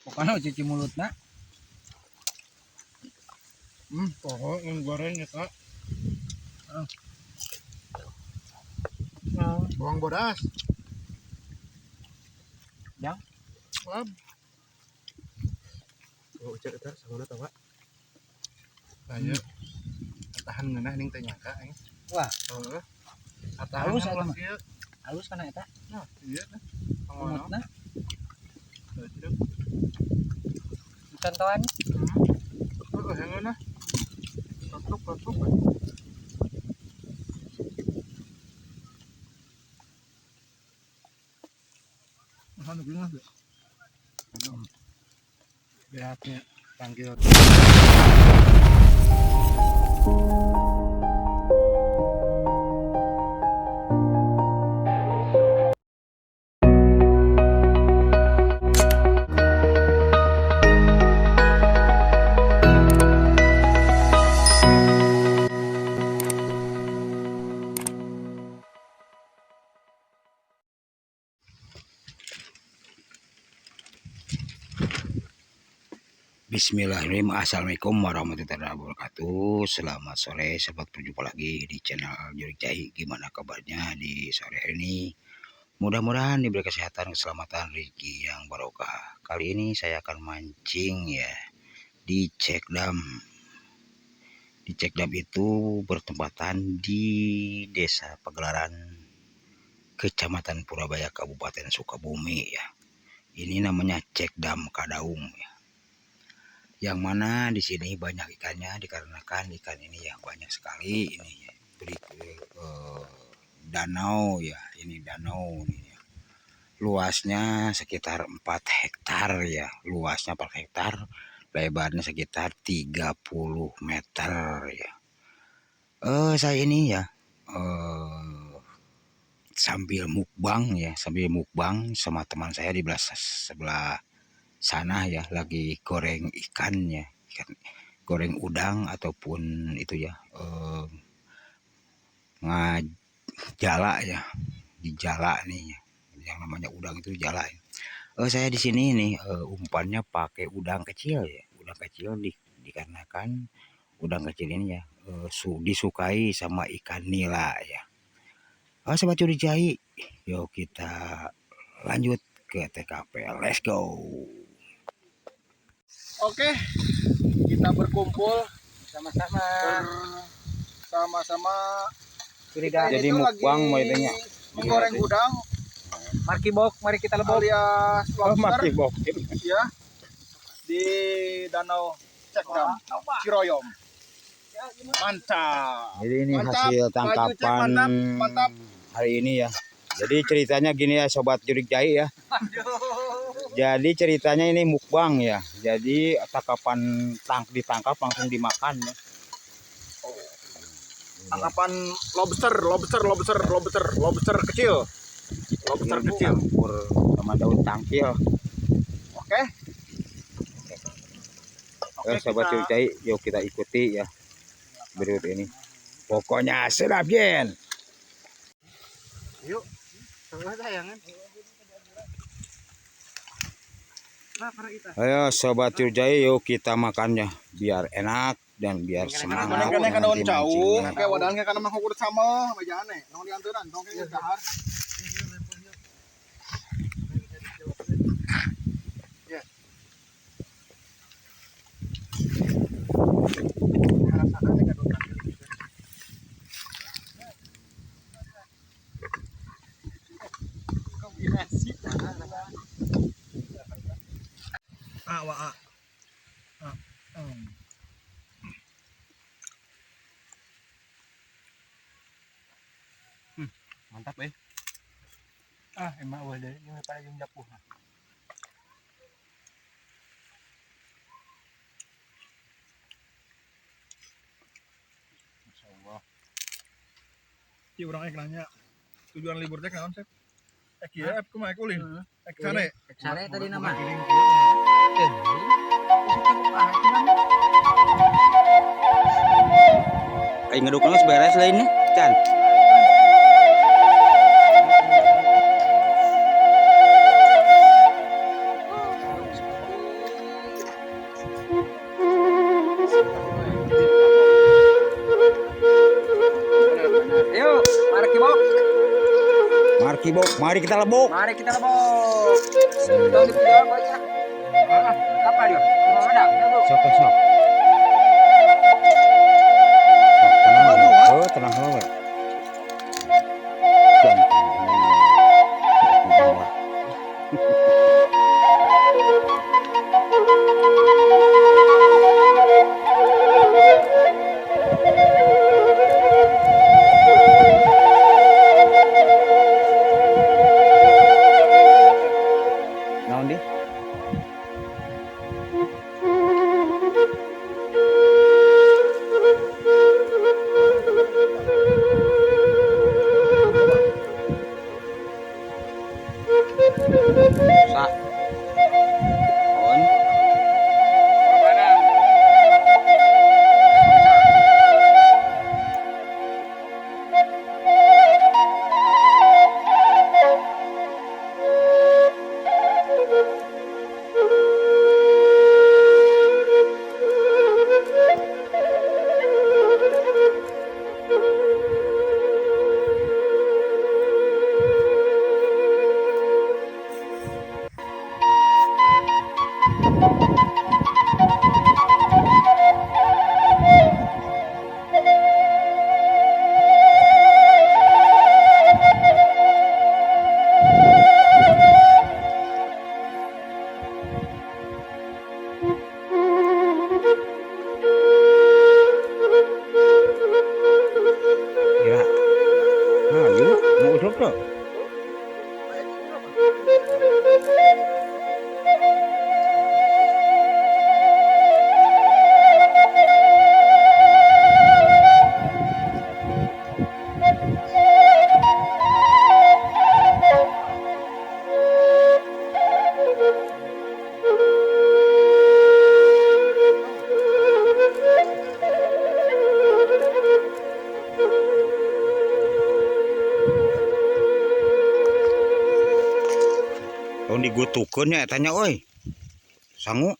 Pokoknya cuci mulut nak. Pokok yang goreng ya kak. Bawang bodas. Yang? Wah. Oh cek itu sama tahu pak. Ayo. Tahan ngenah ning teh nyangka eng. Wah. Heeh. Halus eta mah. Halus kana eta. Nah, iya nah. Umutna. Tidak. Contohan. Oh, yang mana? Tutup. Mana gini mas? Lihatnya, panggil. Bismillahirrahmanirrahim. Assalamualaikum warahmatullahi wabarakatuh. Selamat sore sahabat, berjumpa lagi di channel Jurik Cai. Gimana kabarnya di sore hari ini? Mudah-mudahan diberi kesehatan, keselamatan, rezeki yang barokah. Kali ini saya akan mancing ya di Cekdam. Di Cekdam itu bertempatan di Desa Pagelaran, Kecamatan Purabaya, Kabupaten Sukabumi ya. Ini namanya Cekdam Kadaung ya. Yang mana di sini banyak ikannya dikarenakan ikan ini ya banyak sekali ini ya, danau ya, ini danau ini ya. Luasnya sekitar 4 hektar ya, luasnya 4 hektar, lebarnya sekitar 30 meter ya. Saya ini ya sambil mukbang sama teman saya di sebelah sana ya, lagi goreng ikannya, goreng udang ataupun itu ya, ngajala ya, di jala nih ya. Yang namanya udang itu jala ya. Saya di sini nih umpannya pakai udang kecil ya, udang kecil dikarenakan udang kecil ini ya disukai sama ikan nila ya. Sobat Jurik Cai, yuk kita lanjut ke TKP, let's go. Oke, kita berkumpul Sama-sama. Jadi mukbang mau itunya. Menggoreng udang Mari kita lebok. alias lobster ya di Danau Cekdam Ciroyom. Mantap. Jadi ini Mantap. hasil Maju, Cek, tangkapan mantap. hari ini ya. Jadi ceritanya gini ya Sobat Jurik Cai ya. Jadi ceritanya ini mukbang ya. Jadi tangkapan ditangkap langsung dimakan ya. Tangkapan lobster kecil. Lobster Ini kecil. campur sama daun tangkil. Oke. Sobat Jurik Cai, yuk kita ikuti ya berikut ini. Pokoknya sedap Jen. Yuk. Tengah tayangan. Ayo Sobat Jurik Cai, yuk kita makannya biar enak dan biar semangat. Mana daun nanti jauh, mancingnya. kayak wadahnya karena mah ukur sama, majane, nong dianturan, nong kayak dahar. Ya. Mantap emak udah ini pada yang japuh. Masyaallah. Ki urang ek nanya, tujuan libur teh naon, Sep? Ek ieu ek kumaha ek ulin? Ek sare. Sare tadi nama. Ayo ngedukung beres lainnya, Chan. Mari kita lebok. Mari kita lebok. Tahu di jalan aja. Apa dia? Mau ada? Sok. Sok, tenang. Oh, tenang we. Naon di? Sa. On. Ya. Nah, yuk, mau usap tuh. Tahun digutukeun nya tanya euy. Sangu.